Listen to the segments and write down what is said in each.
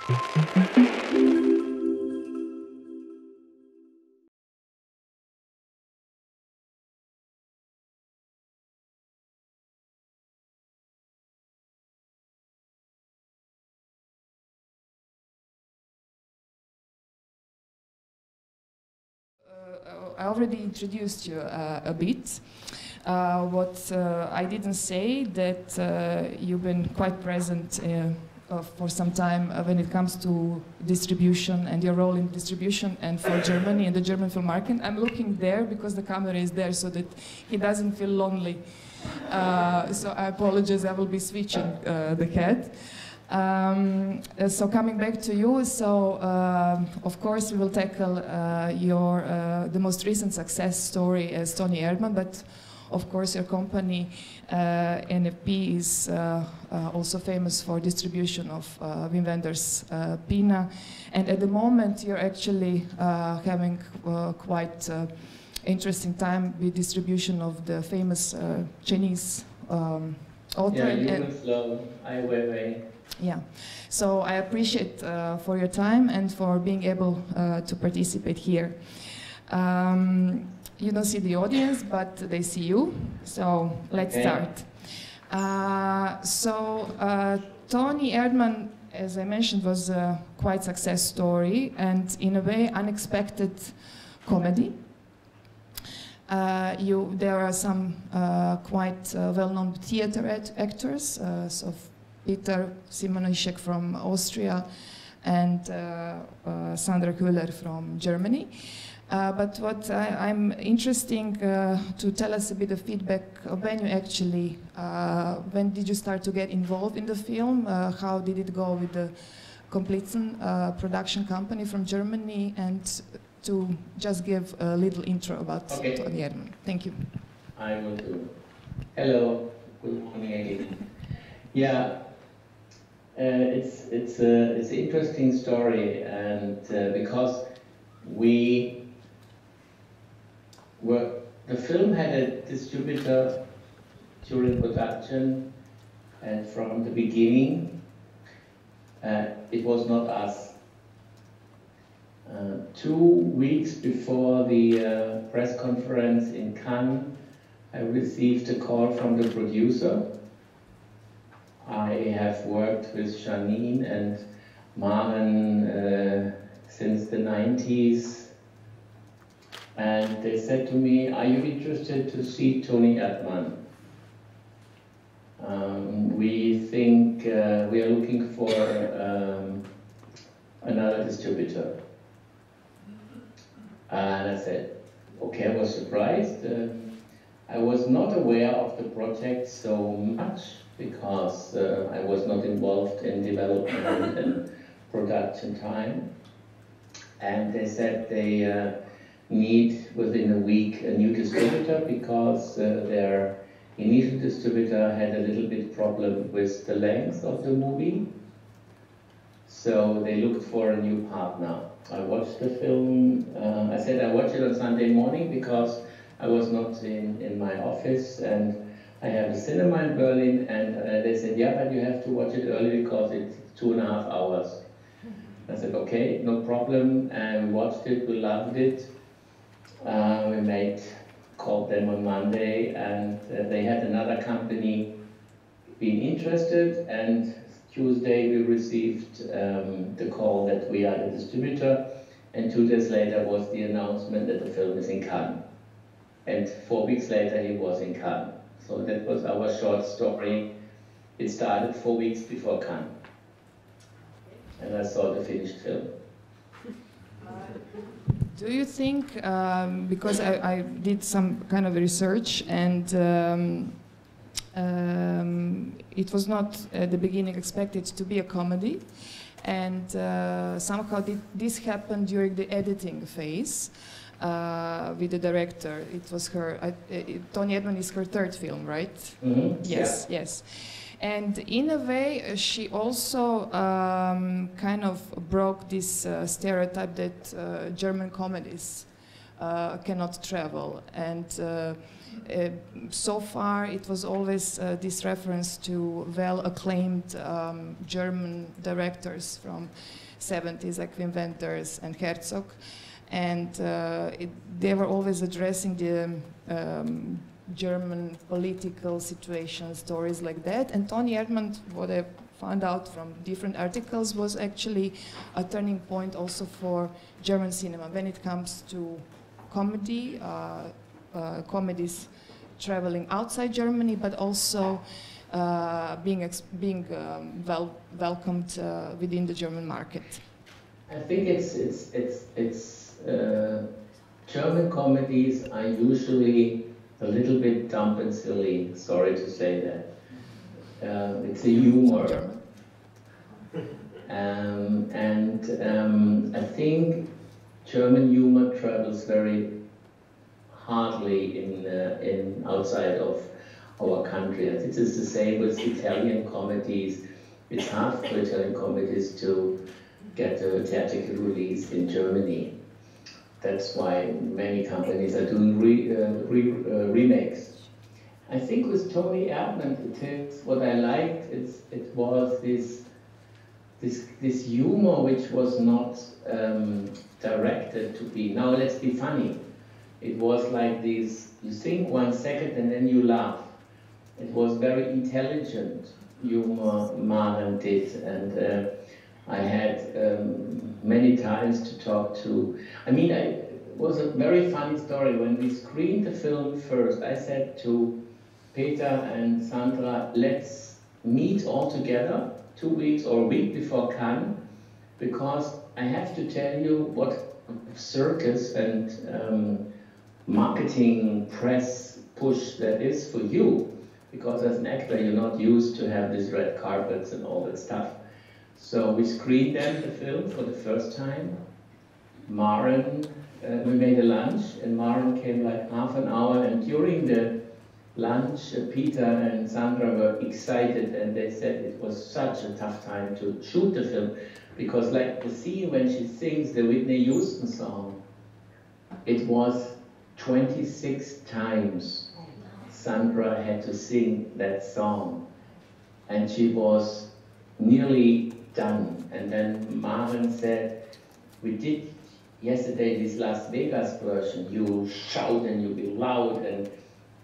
I already introduced you a bit. What I didn't say that you've been quite present for some time when it comes to distribution and your role in distribution and for Germany and the German film market. I'm looking there because the camera is there so that he doesn't feel lonely. So I apologize, I will be switching the head. So coming back to you, so of course we will tackle the most recent success story as Toni Erdmann, but of course your company NFP is also famous for distribution of Wim Wenders' Pina, and at the moment you're actually having quite interesting time with distribution of the famous Chinese author. Yeah, slow. Ai Weiwei. Yeah, so I appreciate for your time and for being able to participate here. You don't see the audience, but they see you, so let's start. Toni Erdmann, as I mentioned, was a quite success story and in a way unexpected comedy. There are some quite well-known theater actors, so Peter Simonischek from Austria and Sandra Köhler from Germany. But what I'm interesting to tell us a bit of feedback of when you actually, when did you start to get involved in the film? How did it go with the Komplizen production company from Germany? And to just give a little intro about Toni Erdmann. Thank you. I will do. Hello, good morning again. Yeah. It's an interesting story, and because the film had a distributor during production, and from the beginning, it was not us. 2 weeks before the press conference in Cannes, I received a call from the producer. I have worked with Janine and Maren since the 90s, and they said to me, "Are you interested to see Toni Erdmann? We think we are looking for another distributor." And I said, okay, I was surprised. I was not aware of the project so much, because I was not involved in development and production time. And they said they need within a week a new distributor, because their initial distributor had a little bit problem with the length of the movie. So they looked for a new partner. I watched the film. I said I watched it on Sunday morning because I was not in my office, and I have a cinema in Berlin, and they said, yeah, but you have to watch it early because it's 2.5 hours. I said, okay, no problem, and we watched it, we loved it. We called them on Monday, and they had another company being interested, and Tuesday we received the call that we are the distributor, and 2 days later was the announcement that the film is in Cannes. And 4 weeks later he was in Cannes. So that was our short story. It started 4 weeks before Cannes. And I saw the finished film. Do you think, because I did some kind of research, and it was not at the beginning expected to be a comedy, and somehow this happened during the editing phase with the director. It was her, Toni Erdmann is her 3rd film, right? Mm-hmm. Yes, yeah. Yes. And in a way, she also kind of broke this stereotype that German comedies cannot travel. And so far it was always this reference to well-acclaimed German directors from 70s, like Wim Wenders and Herzog. And they were always addressing the German political situation, stories like that. And Toni Erdmann, what I found out from different articles, was actually a turning point also for German cinema when it comes to comedy, comedies traveling outside Germany, but also being welcomed within the German market. I think German comedies are usually a little bit dumb and silly. Sorry to say that. It's a humor. I think German humor travels very hardly in outside of our country. It is the same with Italian comedies. It's hard for Italian comedies to get a theatrical release in Germany. That's why many companies are doing remakes. I think with Toni Erdmann, what I liked, it was this humor which was not directed to be, now let's be funny. It was like this, you think 1 second and then you laugh. It was very intelligent humor Maren did, and I had many times to talk to, it was a very funny story. When we screened the film first, I said to Peter and Sandra, let's meet all together 2 weeks or a week before Cannes, because I have to tell you what circus and marketing press push that is for you, because as an actor you're not used to have these red carpets and all that stuff. So we screened them the film for the first time. Maren, we made a lunch, and Maren came like half an hour, and during the lunch, Peter and Sandra were excited, and they said it was such a tough time to shoot the film, because like the scene when she sings the Whitney Houston song, it was 26 times Sandra had to sing that song, and she was nearly done. And then Maren said, we did yesterday this Las Vegas version, you shout and you be loud and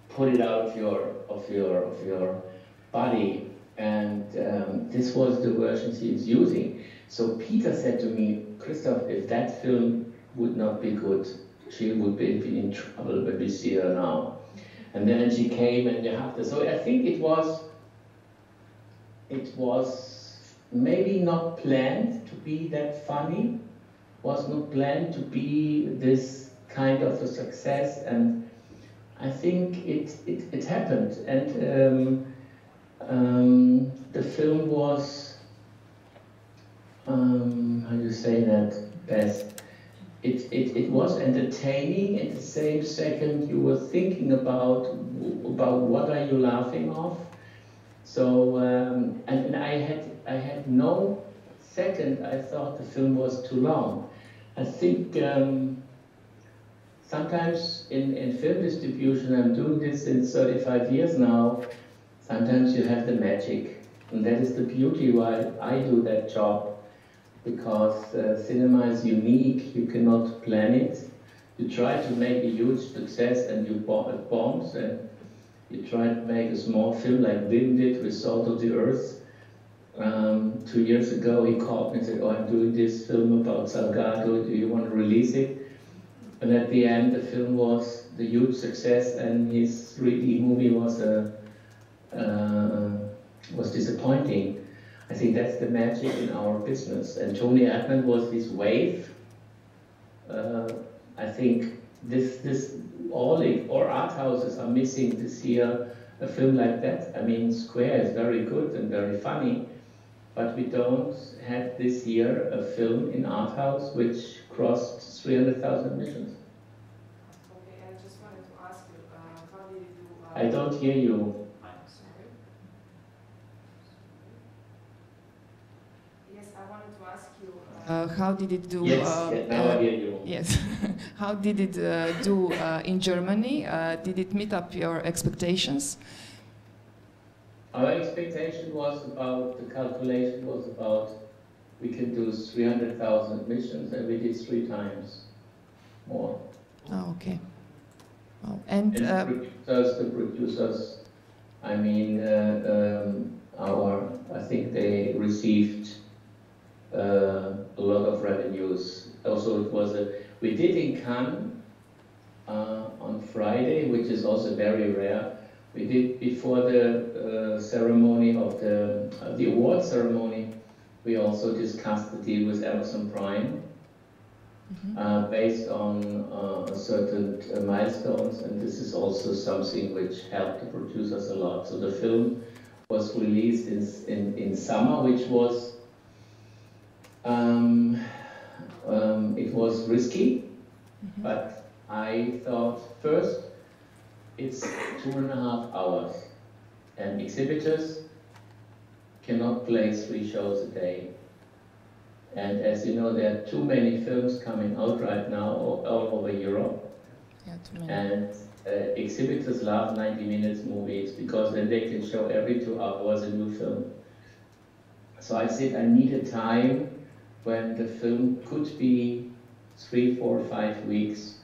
put it out of your body, and this was the version she is using. So Peter said to me, Christoph, if that film would not be good, she would be in trouble when we see her now. And then she came and you have to. So I think it was maybe not planned to be that funny, was not planned to be this kind of a success, and I think it happened. And the film was, how do you say that best? It was entertaining. At the same second, you were thinking about what are you laughing off. So and I had no second I thought the film was too long. I think sometimes in film distribution, I'm doing this in 35 years now, sometimes you have the magic, and that is the beauty why I do that job. Because cinema is unique, you cannot plan it. You try to make a huge success and it bombs, and you try to make a small film like Wim did with Salt of the Earth. 2 years ago he called me and said, oh, I'm doing this film about Salgado, do you want to release it? And at the end the film was the huge success, and his 3D movie was disappointing. I think that's the magic in our business. And Toni Erdmann was this wave. I think all art houses are missing this year a film like that. I mean, Square is very good and very funny, but we don't have this year a film in art house which crossed 300,000 admissions. Okay, I just wanted to ask you, how did you do? I don't hear you. how did it do? Yes, now I hear you. Yes. How did it do in Germany? Did it meet up your expectations? Our expectation was about, the calculation was about, we can do 300,000 admissions, and we did 3 times more. Oh, okay. Oh, and the producers, I mean, I think they received a lot of revenues. Also, it was we did in Cannes on Friday, which is also very rare. We did before the ceremony of the award ceremony. We also discussed the deal with Amazon Prime, based on certain milestones, and this is also something which helped the producers a lot. So the film was released in summer, which was it was risky, but I thought first it's 2.5 hours, and exhibitors cannot play 3 shows a day. And as you know, there are too many films coming out right now all over Europe. Yeah, too many. And exhibitors love 90 minutes movies because then they can show every 2 hours a new film. So I said I need a time when the film could be 3, 4, 5 weeks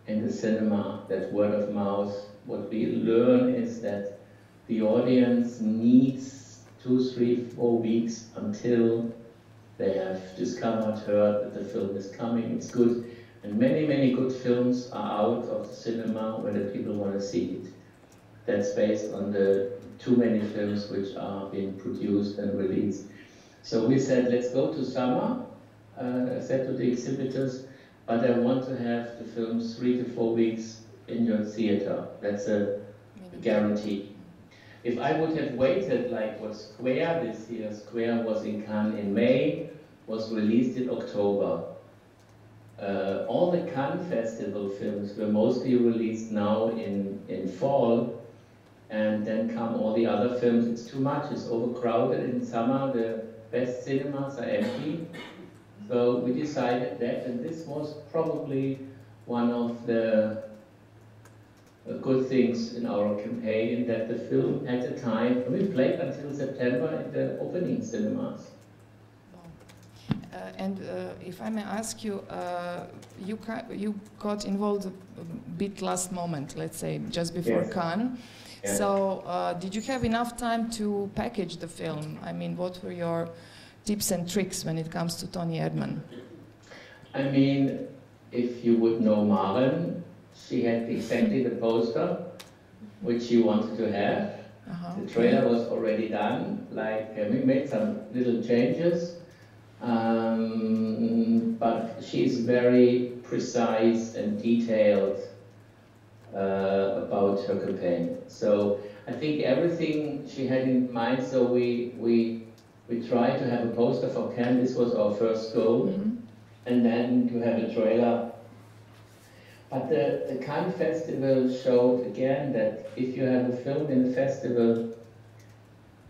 in the cinema, that word of mouth. What we learn is that the audience needs 2, 3, 4 weeks until they have discovered, heard that the film is coming, it's good. And many, many good films are out of the cinema when the people want to see it. That's based on the too many films which are being produced and released. So we said, let's go to summer. I said to the exhibitors, but I want to have the films 3 to 4 weeks in your theater. That's a guarantee. If I would have waited like what Square this year, Square was in Cannes in May, was released in October. All the Cannes Festival films were mostly released now in fall, and then come all the other films. It's too much, it's overcrowded in summer, the best cinemas are empty. So we decided that, and this was probably one of the good things in our campaign, that the film at the time, we played until September in the opening cinemas. And if I may ask you, you got involved a bit last moment, let's say, just before Cannes. Yes. So did you have enough time to package the film? I mean, what were your tips and tricks when it comes to Toni Erdmann? I mean, if you would know Maren, she had exactly the poster which she wanted to have. The trailer was already done, like we made some little changes, but she's very precise and detailed about her campaign. So I think everything she had in mind, so we tried to have a poster for Cannes. This was our first goal, and then to have a trailer. But the Cannes Festival showed again that if you have a film in the festival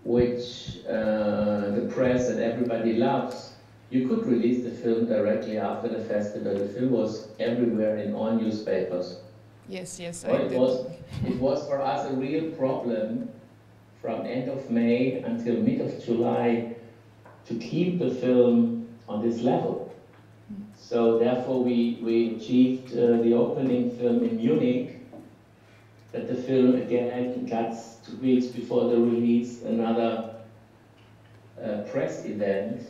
which the press and everybody loves, you could release the film directly after the festival. The film was everywhere in all newspapers. Yes, yes. So it was for us a real problem from end of May until mid of July to keep the film on this level. So therefore we achieved the opening film in Munich, that the film again got 2 weeks before the release another press event.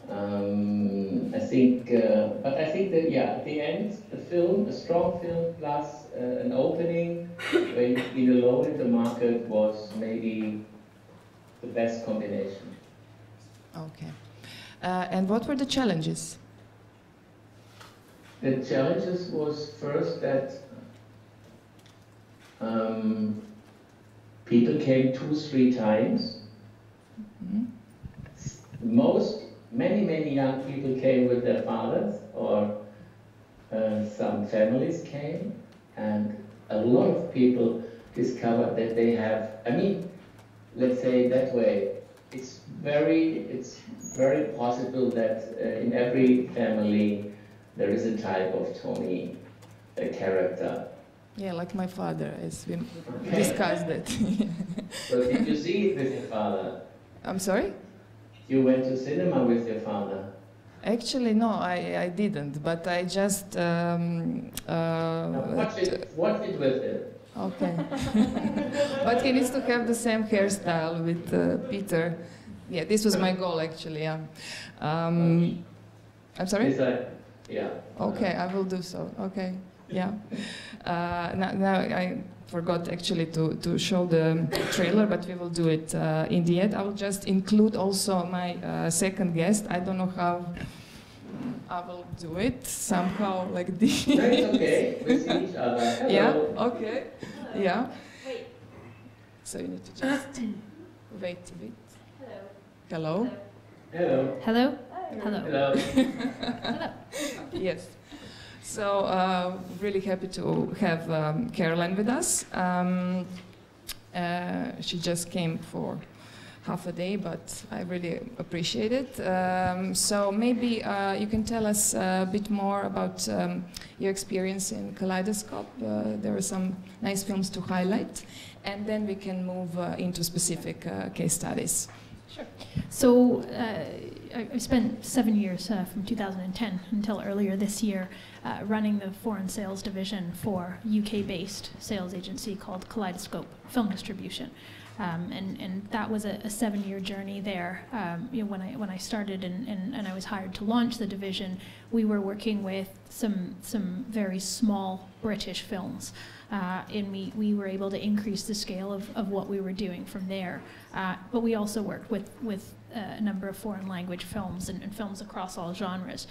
I think that at the end, the film, a strong film plus an opening where you've been alone in the market was maybe the best combination. Okay. And what were the challenges? The challenges was first that people came 2-3 times. Many young people came with their fathers, or some families came, and a lot of people discovered that they have, I mean, let's say that way, it's very possible that in every family there is a type of Toni character. Yeah, like my father, as we discussed it. So did you see it with your father? I'm sorry? You went to cinema with your father? Actually, no, I didn't, but I just... Watch it with him. Okay. But he needs to have the same hairstyle with Peter. Yeah, this was my goal, actually, yeah. I'm sorry? Yeah. Okay, I will do so, okay, yeah. Now I forgot actually to show the trailer, but we will do it in the end. I will just include also my second guest. I don't know how I will do it, somehow like this. No, it's okay, we see each other. Hello. Yeah, okay, Hello. yeah. Wait. So you need to just wait a bit. Hello. Hello? Hello. Hello. Hello. Hello. Yes. So, really happy to have Caroline with us. She just came for half a day, but I really appreciate it. So maybe you can tell us a bit more about your experience in Kaleidoscope. There are some nice films to highlight, and then we can move into specific case studies. Sure. So I spent 7 years from 2010 until earlier this year running the foreign sales division for UK-based sales agency called Kaleidoscope Film Distribution. And that was a 7-year journey there. When I started and I was hired to launch the division, we were working with some very small British films. And we were able to increase the scale of what we were doing from there. But we also worked with a number of foreign language films and films across all genres.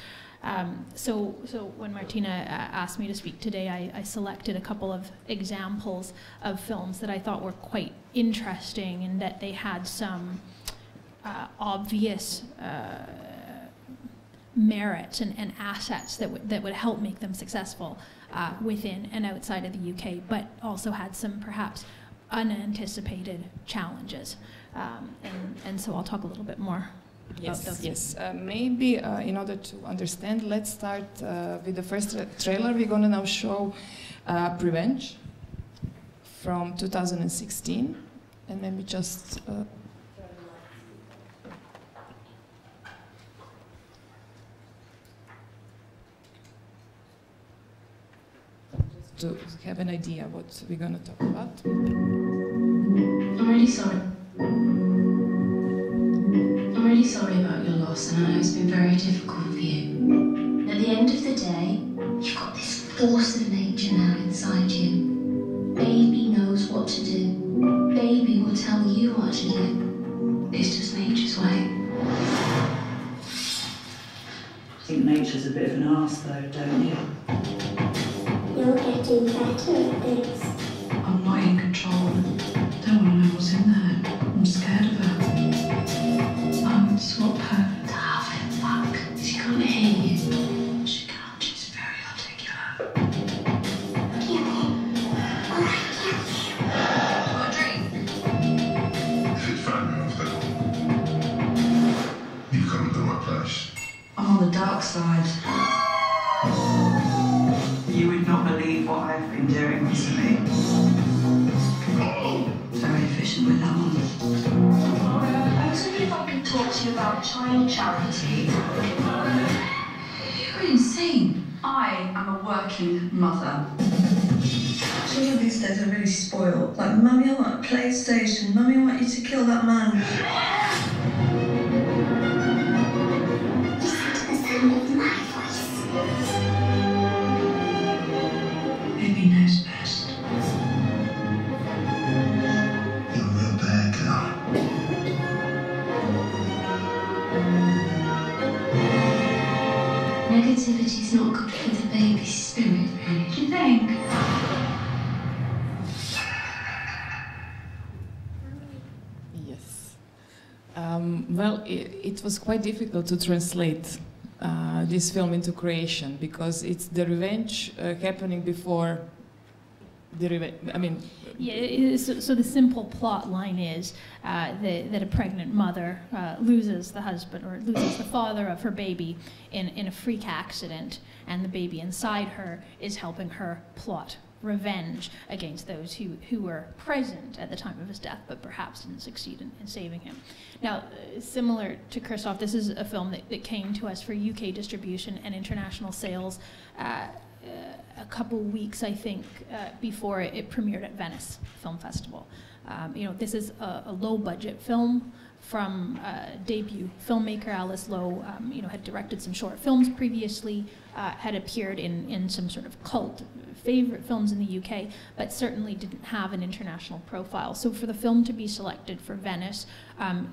So when Martina asked me to speak today, I selected a couple of examples of films that I thought were quite interesting and that they had some obvious merits and assets that would help make them successful within and outside of the UK, but also had some perhaps unanticipated challenges. And so I'll talk a little bit more about those. Yes. Maybe in order to understand, let's start with the first trailer. We're going to now show Prevenge from 2016, and maybe just to have an idea what we're going to talk about. I'm really sorry. I'm really sorry about your loss, and I know it's been very difficult for you. At the end of the day, you've got this force of nature now inside you. Baby knows what to do. Baby will tell you what to do. It's just nature's way. I think nature's a bit of an arse though, don't you? You're getting better at this. I'm not in control. Don't want to know what's in there. I'm scared of her. I would swap her to half it. Fuck. She can't hear you. She can't. She's very articulate. Kill him. Or I kill you. Got a drink? If it's found me off the you've come to the right place. I'm on the dark side. You would not believe what I've been doing recently. Very efficient with that one. I was wondering if I could talk to you about child charity. You're insane. I am a working mother. Children these days are really spoiled. Like, Mummy, I want a PlayStation. Mummy, I want you to kill that man. Listen to the sound of my voice. Baby knows best. You're a real bad girl. Negativity's not good for the baby's spirit, really. Do you think? Yes. Well, it was quite difficult to translate this film into Croatian because it's the revenge happening before Yeah, so the simple plot line is that a pregnant mother loses the husband or loses the father of her baby in a freak accident, and the baby inside her is helping her plot revenge against those who were present at the time of his death, but perhaps didn't succeed in saving him. Now, similar to Christoph, this is a film that came to us for UK distribution and international sales a couple weeks, I think, before it premiered at Venice Film Festival. This is a low-budget film from debut filmmaker Alice Lowe. Had directed some short films previously, had appeared in some sort of cult favorite films in the UK, but certainly didn't have an international profile. So for the film to be selected for Venice,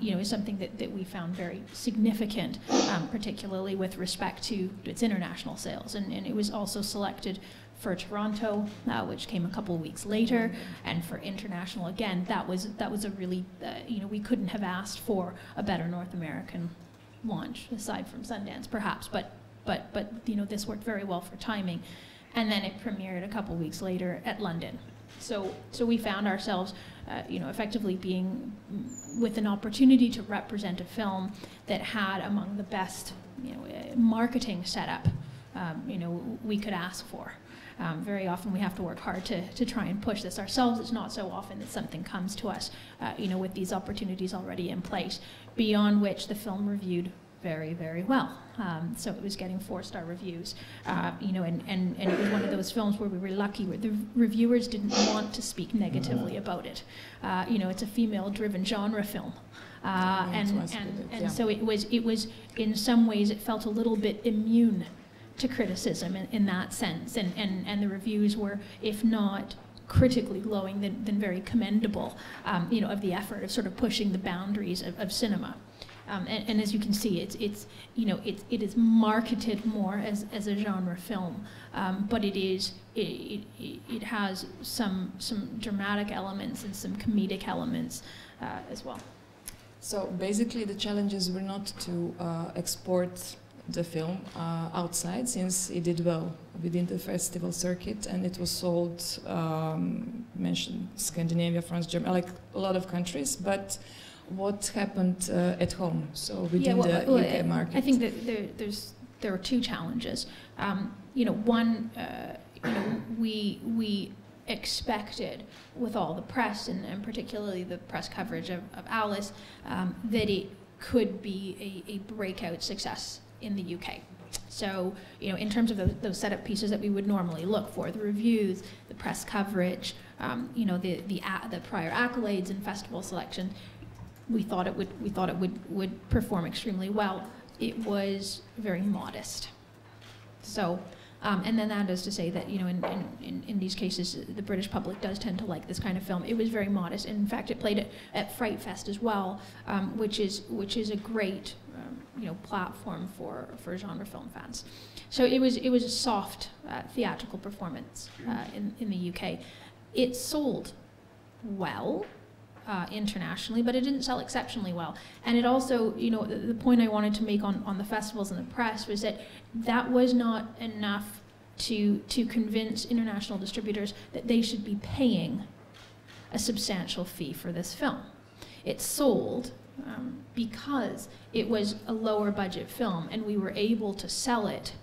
is something that we found very significant, particularly with respect to its international sales. And it was also selected for Toronto, which came a couple of weeks later, and for international, again, that was a really, we couldn't have asked for a better North American launch, aside from Sundance, perhaps, but this worked very well for timing. And then it premiered a couple weeks later at London. So we found ourselves, effectively being with an opportunity to represent a film that had among the best, marketing setup, we could ask for. Very often we have to work hard to try and push this ourselves. It's not so often that something comes to us, with these opportunities already in place, beyond which the film reviewed very, very well. So it was getting 4-star reviews, and it was one of those films where we were lucky where the reviewers didn't want to speak negatively about it. It's a female-driven genre film. So it was in some ways, it felt a little bit immune to criticism in that sense, and the reviews were, if not critically glowing, then very commendable, of the effort of sort of pushing the boundaries of cinema. And as you can see, it is marketed more as a genre film, but it has some dramatic elements and some comedic elements as well. So basically, the challenges were not to export the film outside, since it did well within the festival circuit, and it was sold, mentioned Scandinavia, France, Germany, like a lot of countries, but what happened at home, so within the UK market? I think that there are two challenges. One, we expected, with all the press and particularly the press coverage of Alice, that it could be a breakout success in the UK. So, in terms of those setup pieces that we would normally look for, the reviews, the press coverage, the prior accolades and festival selection, we thought it would perform extremely well. It was very modest. So, and then that is to say that in these cases the British public does tend to like this kind of film. It was very modest, and in fact it played at Fright Fest as well, which is a great platform for genre film fans. So it was a soft theatrical performance in the UK. It sold well internationally, but it didn't sell exceptionally well. And it also, the point I wanted to make on the festivals and the press was that was not enough to convince international distributors that they should be paying a substantial fee for this film. It sold because it was a lower budget film, and we were able to sell it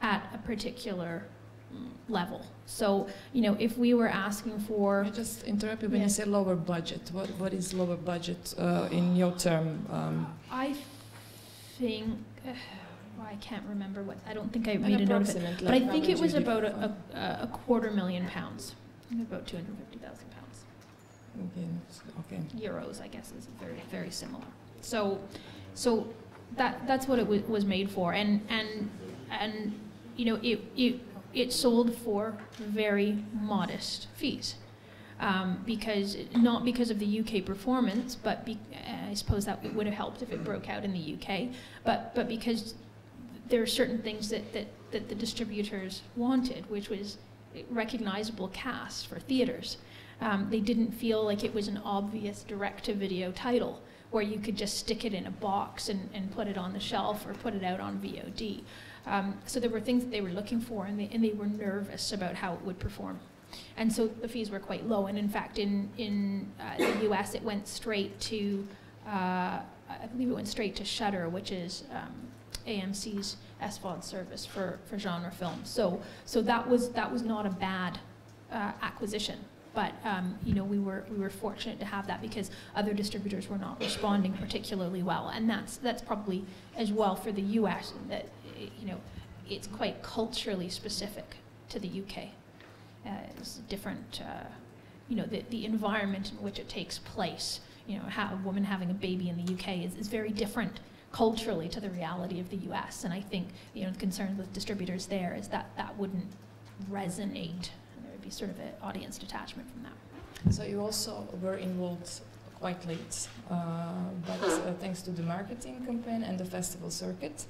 at a particular level. So, if we were asking for... I just interrupt you when you say lower budget. What is lower budget in your term? I think... I can't remember what... I don't think I made a note of it. But I think it was about a £250,000. About £250,000. Okay. Euros, I guess, is very, very similar. So that's what it was made for, and it sold for very modest fees, not because of the UK performance, but I suppose that it would have helped if it broke out in the UK, but because there are certain things that the distributors wanted, which was recognizable cast for theaters. They didn't feel like it was an obvious direct-to-video title where you could just stick it in a box and put it on the shelf or put it out on VOD. So there were things that they were looking for, and they were nervous about how it would perform. And so the fees were quite low, and in fact in the US it went straight to, I believe it went straight to Shudder, which is AMC's SVOD service for genre films. So that was not a bad acquisition. But you know, we were fortunate to have that because other distributors were not responding particularly well, and that's probably as well for the U.S. that you know, it's quite culturally specific to the UK. It's different, you know, the environment in which it takes place. You know, a woman having a baby in the UK is very different culturally to the reality of the U.S. And I think, you know, the concern with distributors there is that that wouldn't resonate. Be sort of an audience detachment from that. So you also were involved quite late, but thanks to the marketing campaign and the festival circuit,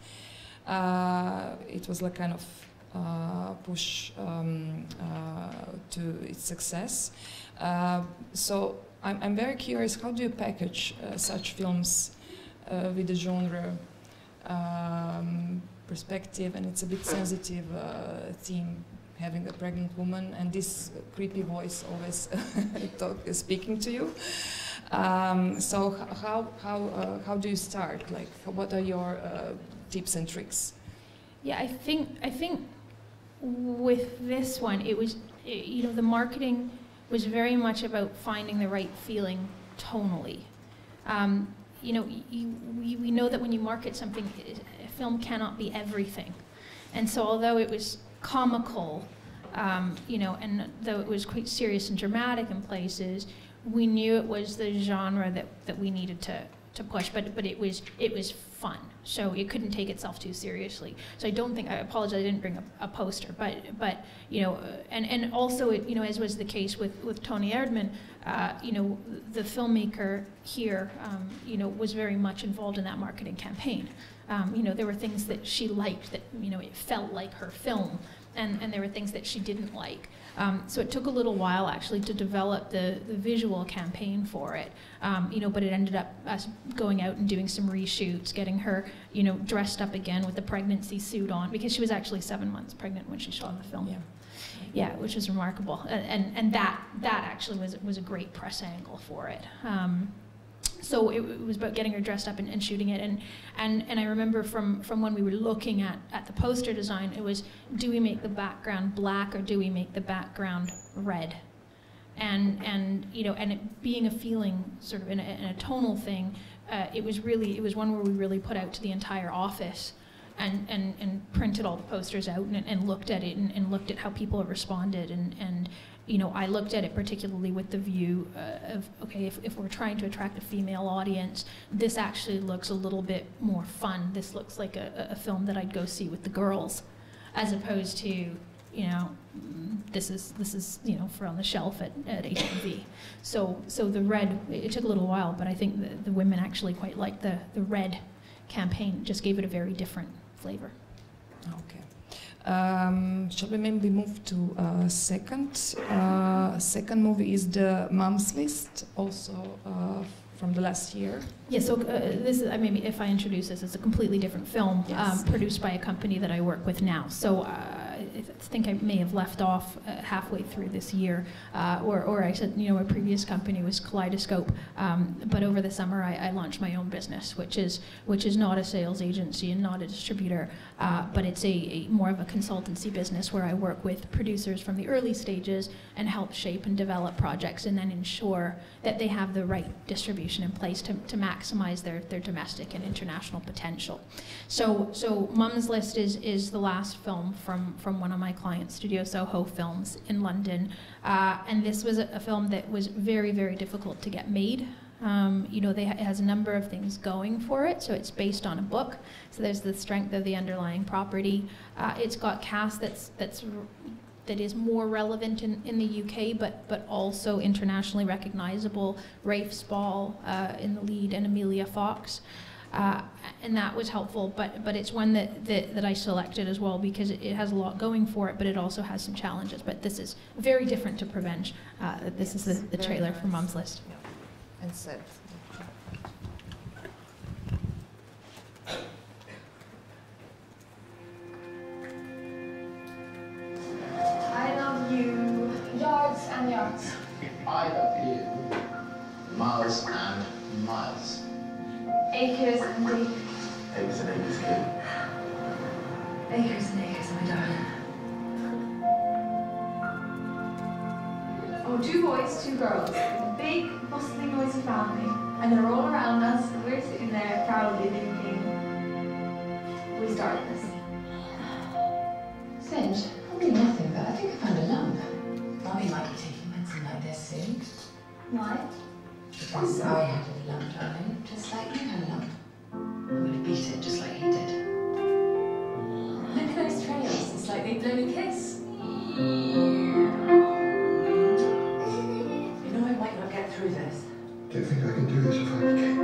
it was like kind of push to its success. So I'm very curious, how do you package such films with the genre perspective, and it's a bit sensitive theme, having a pregnant woman and this creepy voice always speaking to you. So how do you start? Like, what are your tips and tricks? Yeah, I think with this one, it was, you know, the marketing was very much about finding the right feeling tonally. You know, we know that when you market something, a film cannot be everything. And so although it was comical, you know, and though it was quite serious and dramatic in places, we knew it was the genre that we needed to push, but it was fun, so it couldn't take itself too seriously. So I don't think, I apologize, I didn't bring a poster, but you know, and also it, you know, as was the case with Toni Erdmann, you know, the filmmaker here, you know, was very much involved in that marketing campaign. You know, there were things that she liked that, you know, it felt like her film, and there were things that she didn't like. So it took a little while actually to develop the visual campaign for it, you know, but it ended up us going out and doing some reshoots, getting her, you know, dressed up again with the pregnancy suit on, because she was actually 7 months pregnant when she shot the film. Yeah, which was remarkable, and that actually was a great press angle for it. So it was about getting her dressed up and shooting it, and I remember from when we were looking at the poster design, it was, do we make the background black or do we make the background red? And you know, and it being a feeling sort of in a tonal thing, it was one where we really put out to the entire office and printed all the posters out and looked at it and looked at how people responded, and you know, I looked at it particularly with the view of, okay, if we're trying to attract a female audience, this actually looks a little bit more fun. This looks like a film that I'd go see with the girls, as opposed to, you know, this is you know, for on the shelf at HMV. So the red, it took a little while, but I think the women actually quite liked the red campaign. It just gave it a very different flavor. Okay. Shall we maybe move to second movie is the Mom's List, also from the last year. Yeah, so this is, maybe if I introduce this, it's a completely different film, yes. Produced by a company that I work with now. So I think I may have left off halfway through this year, or I said, you know, a previous company was Kaleidoscope, but over the summer I launched my own business, which is not a sales agency and not a distributor, but it's a more of a consultancy business where I work with producers from the early stages and help shape and develop projects, and then ensure that they have the right distribution in place to maximize their domestic and international potential. So Mum's List is the last film from one of my clients, Studio Soho Films in London, and this was a film that was very, very difficult to get made. You know, it has a number of things going for it. So it's based on a book, so there's the strength of the underlying property. It's got cast that is more relevant in the UK, but also internationally recognizable. Rafe Spall in the lead, and Amelia Fox, and that was helpful. But it's one that I selected as well because it has a lot going for it, but it also has some challenges. But this is very different to Prevenge. This is the trailer for Mum's List. Yeah. And set. I love you. You're Miles and Miles. Acres and acres. Acres and acres, kid. Acres and acres, my darling. Oh, 2 boys, 2 girls. A big, bustling, noisy family. And they're all around us, and we're sitting there proudly thinking, we started this. Finch, probably nothing, but I think I found a lump. Mummy might be taking medicine like this soon. Why? Because I had a lump, darling, just like you had a lump. I'm gonna beat it just like he did. Look at those trails, it's like they've blown a kiss. You know I might not get through this. Do you think I can do this without you, Kate?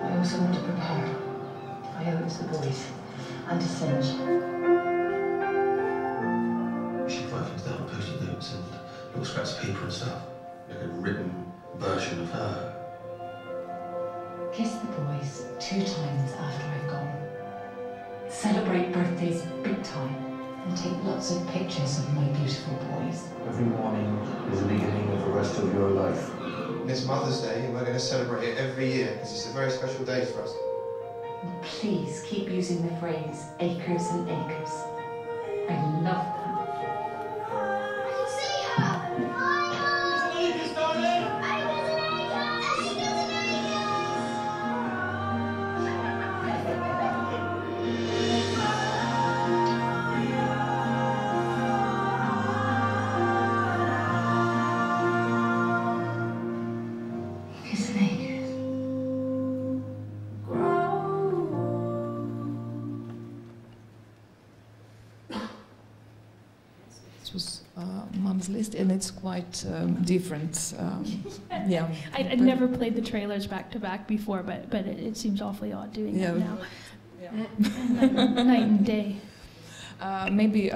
I also want to prepare. I owe it to the boys. And to Finch. She write things down on post-it notes and little scraps of paper and stuff. Like a written version of her. Kiss the boys 2 times after I've gone. Celebrate birthdays big time. And take lots of pictures of my beautiful boys. Every morning is the beginning of the rest of your life. It's Mother's Day, and we're going to celebrate it every year because it's a very special day for us. And please keep using the phrase acres and acres. I love that. I can see her! Acres, darling! Acres and acres! Acres and Acres and acres. Was Mum's List, and it's quite different. Yeah. I'd never played the trailers back to back before, but it seems awfully odd doing that now. Night and day. Maybe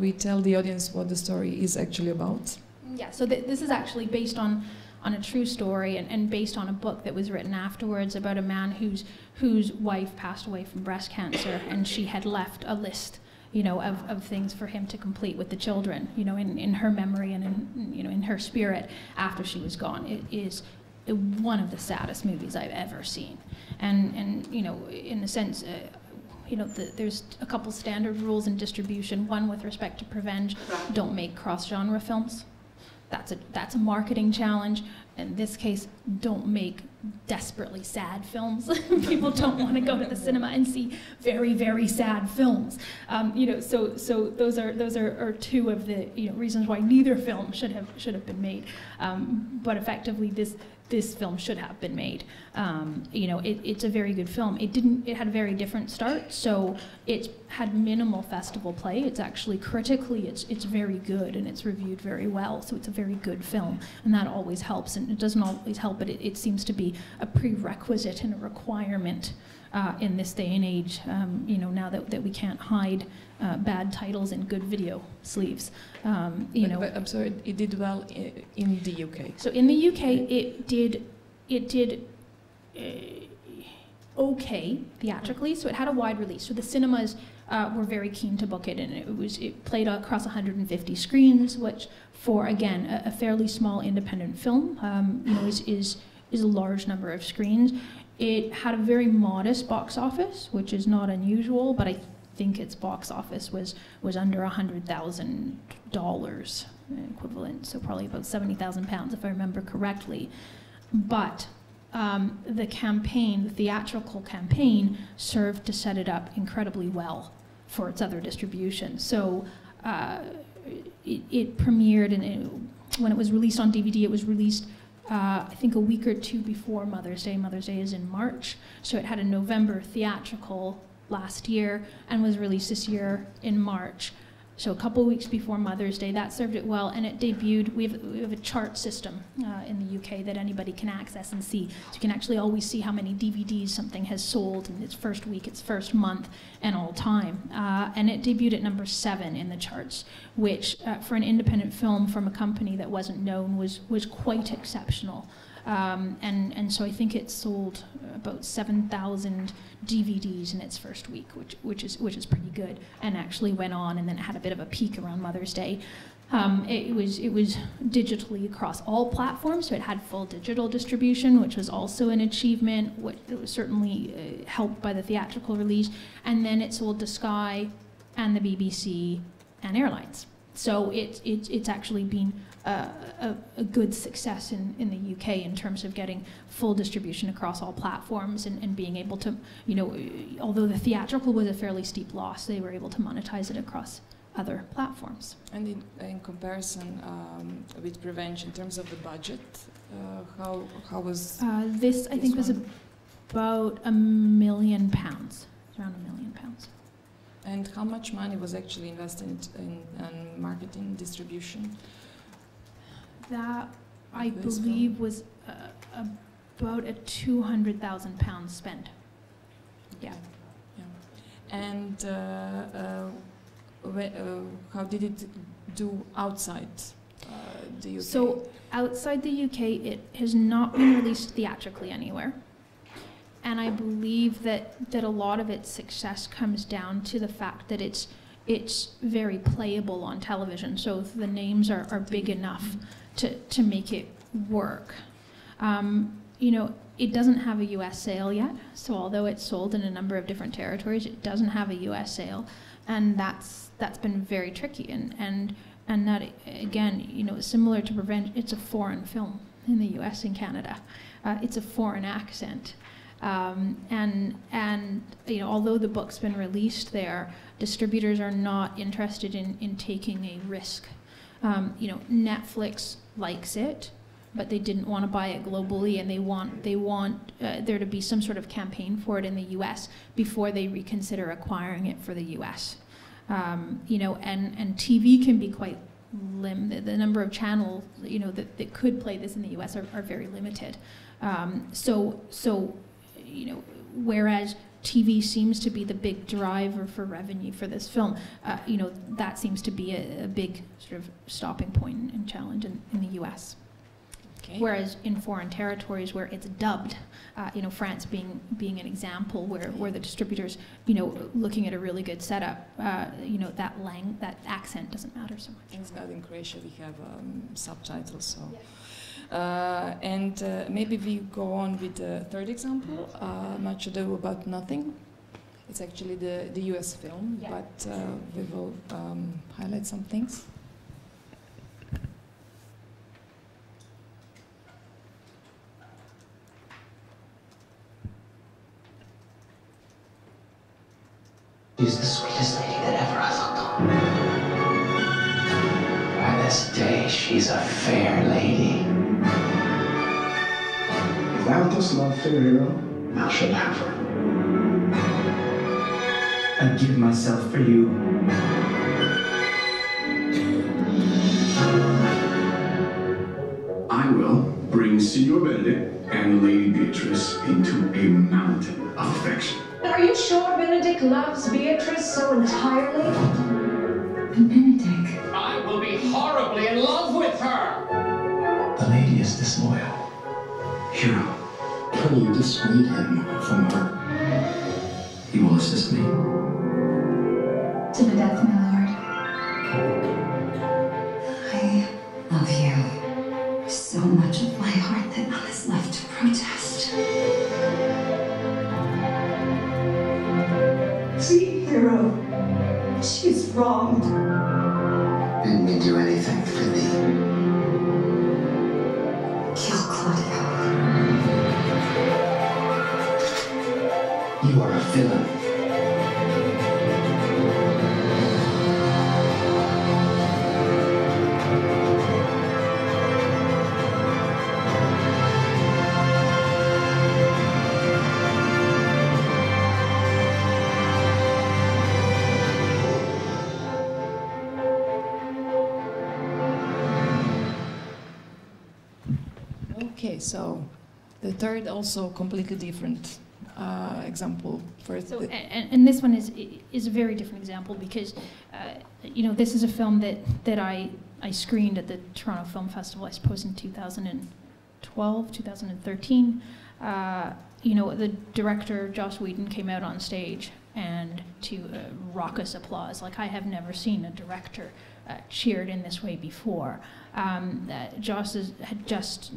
we tell the audience what the story is actually about. Yeah, so this is actually based on a true story and based on a book that was written afterwards about a man whose wife passed away from breast cancer, and she had left a list, you know, of things for him to complete with the children, you know, in her memory and in her spirit after she was gone. It is one of the saddest movies I've ever seen, and you know, in a sense, you know, there's a couple standard rules in distribution. One with respect to Prevenge, don't make cross-genre films. That's a marketing challenge. In this case, don't make desperately sad films. People don't want to go to the cinema and see very, very sad films. You know, so those are 2 of the, you know, reasons why neither film should have been made. But effectively, this film should have been made. You know, it's a very good film. It had a very different start, so it had minimal festival play. It's actually critically, it's very good, and it's reviewed very well, so it's a very good film, and that always helps. And it doesn't always help, but it seems to be a prerequisite and a requirement in this day and age, you know, now that we can't hide bad titles in good video sleeves. You know, but I'm sorry, it did well in the UK. So in the UK, it did okay theatrically. So it had a wide release. So the cinemas were very keen to book it, and it played across 150 screens, which for again a fairly small independent film, you know, is a large number of screens. It had a very modest box office, which is not unusual, but I think its box office was under $100,000 equivalent, so probably about £70,000 if I remember correctly. But the campaign, the theatrical campaign, served to set it up incredibly well for its other distribution. So it premiered, and when it was released on DVD, it was released I think a week or 2 before Mother's Day. Mother's Day is in March, so it had a November theatrical last year and was released this year in March. So a couple weeks before Mother's Day, that served it well, and it debuted. We have a chart system in the UK that anybody can access and see. So you can actually always see how many DVDs something has sold in its first week, its first month, and all time. And it debuted at number 7 in the charts, which for an independent film from a company that wasn't known was quite exceptional. And so I think it sold about 7,000 DVDs in its first week, which is pretty good, and actually went on, and then it had a bit of a peak around Mother's Day. It was digitally across all platforms, so it had full digital distribution, which was also an achievement. It was certainly helped by the theatrical release. And then it sold to Sky and the BBC and airlines. So it's actually been a good success in the UK in terms of getting full distribution across all platforms and being able to, although the theatrical was a fairly steep loss, they were able to monetize it across other platforms. And in comparison with Prevenge, in terms of the budget, how was this? I think was about £1 million, around £1 million. And how much money was actually invested in marketing distribution? That I believe was about a £200,000 spent. Yeah. And how did it do outside the UK? So outside the UK, it has not been released theatrically anywhere. And I believe that a lot of its success comes down to the fact that it's very playable on television. So the names are big enough to make it work. It doesn't have a US sale yet. So although it's sold in a number of different territories, it doesn't have a US sale. And that's been very tricky. And that, again, similar to Prevenge, it's a foreign film in the US and Canada. It's a foreign accent. Although the book's been released there, distributors are not interested in taking a risk. Netflix likes it, but they didn't want to buy it globally, and they want there to be some sort of campaign for it in the U.S. before they reconsider acquiring it for the U.S. And TV can be quite limited. The number of channels that could play this in the U.S. are very limited. Whereas TV seems to be the big driver for revenue for this film, that seems to be a big sort of stopping point and challenge in the US. Okay. Whereas in foreign territories where it's dubbed, France being an example where the distributors, looking at a really good setup, that accent doesn't matter so much. Thanks God in Croatia we have subtitles, so. Yeah. And maybe we go on with the third example, Much Ado About Nothing. It's actually the US film, yeah. But we will highlight some things. She's the sweetest lady that ever I looked on. By this day, she's a fair lady. If thou dost love fair hero, thou shalt have her. I'd give myself for you. I will bring Signor Benedict and Lady Beatrice into a mountain of affection. Are you sure Benedict loves Beatrice so entirely? Benedict. I will be horribly in love with her. The lady is disloyal. Hero, can you dissuade him from her? He will assist me. To the death, my lord. I love you. So much of my heart that none is left to protest. See, hero, she's wronged. Didn't me do anything for thee. Kill Claudio. You are a villain. Okay, so the third also completely different example. So, and this one is a very different example because, this is a film that I screened at the Toronto Film Festival, I suppose in 2012, 2013. The director, Joss Whedon, came out on stage and to raucous applause. Like, I have never seen a director cheered in this way before. Joss had just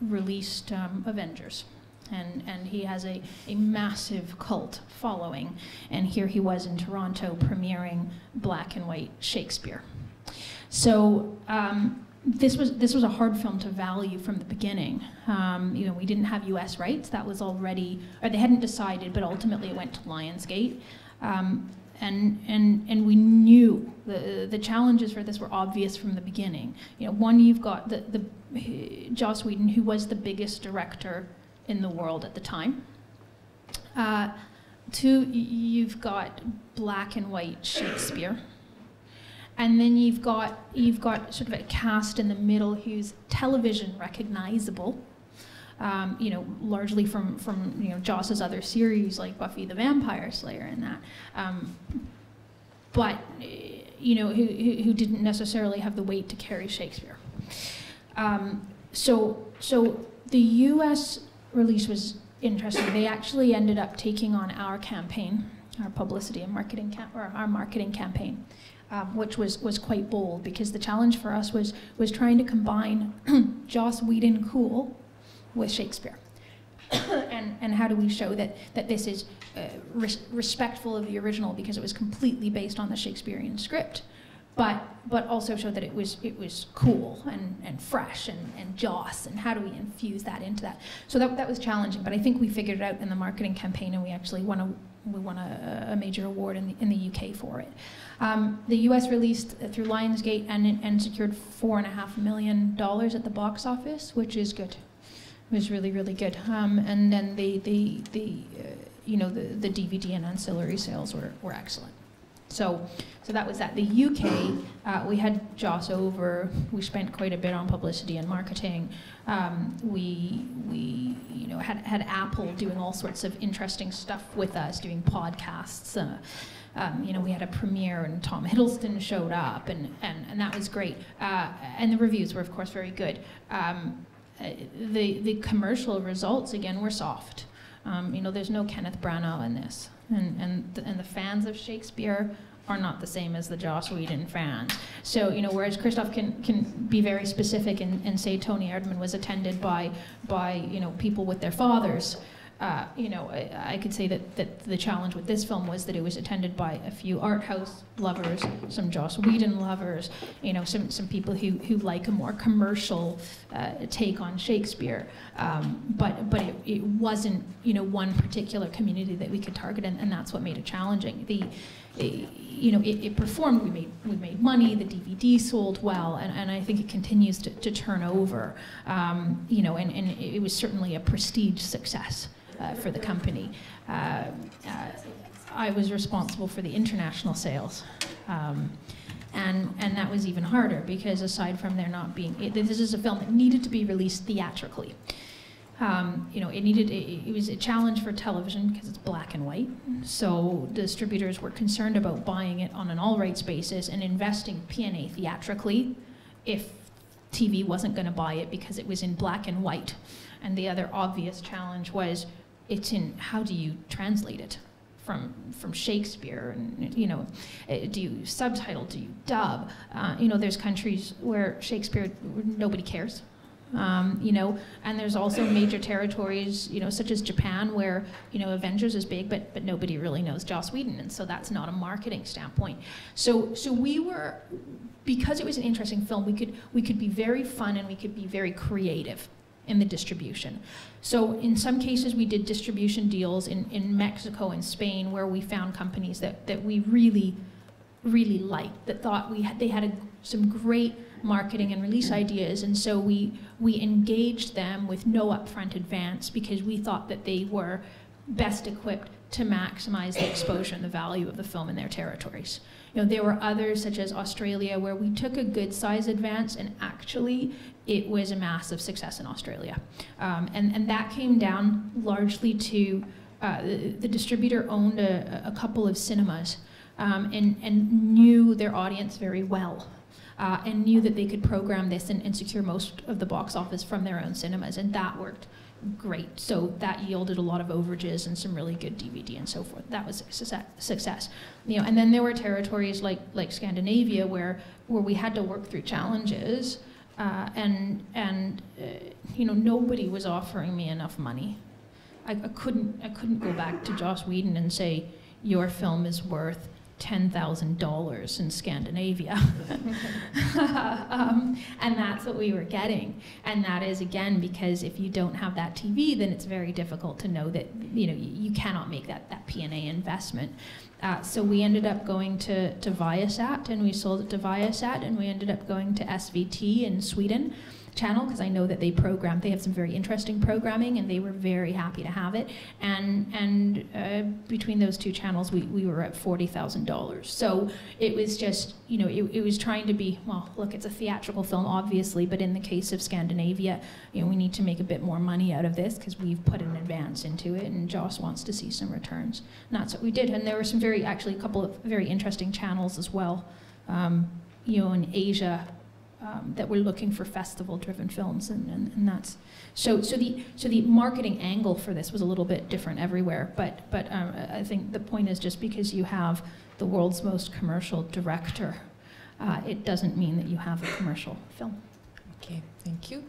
released Avengers, and he has a massive cult following, and here he was in Toronto premiering black and white Shakespeare. So this was a hard film to value from the beginning. You know, we didn't have US rights. That was already, or they hadn't decided, but ultimately it went to Lionsgate. And we knew the challenges for this were obvious from the beginning. You know, one, you've got the Joss Whedon, who was the biggest director in the world at the time. Two, you've got black and white Shakespeare. And then you've got sort of a cast in the middle who's television recognizable, you know, largely from you know, Joss's other series like Buffy the Vampire Slayer and that, but you know, who didn't necessarily have the weight to carry Shakespeare. So the U.S. release was interesting. They actually ended up taking on our campaign, our publicity and marketing our marketing campaign. Which was quite bold, because the challenge for us was trying to combine Joss Whedon cool with Shakespeare, and how do we show that this is respectful of the original, because it was completely based on the Shakespearean script, but also show that it was cool and fresh and Joss, and how do we infuse that into that? So that was challenging, but I think we figured it out in the marketing campaign, and we actually won a major award in the UK for it. The US released through Lionsgate and secured $4.5 million at the box office, which is good. It was really, really good. And then you know, the DVD and ancillary sales were excellent. So that was that. The UK, we had Joss over. We spent quite a bit on publicity and marketing. We you know, had Apple doing all sorts of interesting stuff with us, doing podcasts. You know, we had a premiere, and Tom Hiddleston showed up, and that was great. And the reviews were, of course, very good. The commercial results, again, were soft. You know, there's no Kenneth Branagh in this, and the fans of Shakespeare are not the same as the Joss Whedon fans. So, you know, whereas Christoph can be very specific and say Toni Erdmann was attended by you know, people with their fathers, you know, I could say that the challenge with this film was that it was attended by a few art house lovers, some Joss Whedon lovers, you know, some people who like a more commercial take on Shakespeare, but it wasn't, you know, one particular community that we could target, and that's what made it challenging. You know, it performed. We made money. The DVD sold well, and I think it continues to turn over. You know, and it was certainly a prestige success for the company. I was responsible for the international sales, and that was even harder, because aside from there not being, this is a film that needed to be released theatrically. You know, it was a challenge for television because it's black and white. So distributors were concerned about buying it on an all rights basis and investing P&A theatrically if TV wasn't going to buy it because it was in black and white. And the other obvious challenge was, it's in, how do you translate it from Shakespeare? And, you know, do you subtitle, do you dub? You know, there's countries where Shakespeare, nobody cares. You know, and there's also major territories, you know, such as Japan, where, you know, Avengers is big, but nobody really knows Joss Whedon, and so that's not a marketing standpoint. So we were, because it was an interesting film, we could be very fun and we could be very creative in the distribution. So in some cases we did distribution deals in Mexico and Spain, where we found companies that we really liked, that thought they had some great marketing and release ideas, and so we engaged them with no upfront advance, because we thought that they were best equipped to maximize the exposure and the value of the film in their territories. You know, there were others, such as Australia, where we took a good size advance, and actually it was a massive success in Australia. And that came down largely to the distributor owned a couple of cinemas, and knew their audience very well. and knew that they could program this and secure most of the box office from their own cinemas, and that worked great. So that yielded a lot of overages and some really good DVD and so forth. That was a success. You know, and then there were territories like Scandinavia where we had to work through challenges, and you know, nobody was offering me enough money. I couldn't go back to Joss Whedon and say, your film is worth $10,000 in Scandinavia. And that's what we were getting. And that is, again, because if you don't have that TV, then it's very difficult to know that, you know, you cannot make that P&A investment. So we ended up going to Viasat, and we sold it to Viasat, and we ended up going to SVT in Sweden channel, because I know that they have some very interesting programming, and they were very happy to have it. And between those two channels, we were at $40,000. So it was just, you know, it was trying to be, well, look, it's a theatrical film, obviously, but in the case of Scandinavia, you know, we need to make a bit more money out of this because we've put an advance into it, and Joss wants to see some returns. And that's what we did. And there were some a couple of very interesting channels as well, you know, in Asia, that were looking for festival-driven films, and that's so the marketing angle for this was a little bit different everywhere. But I think the point is, just because you have the world's most commercial director, it doesn't mean that you have a commercial film. Okay, thank you.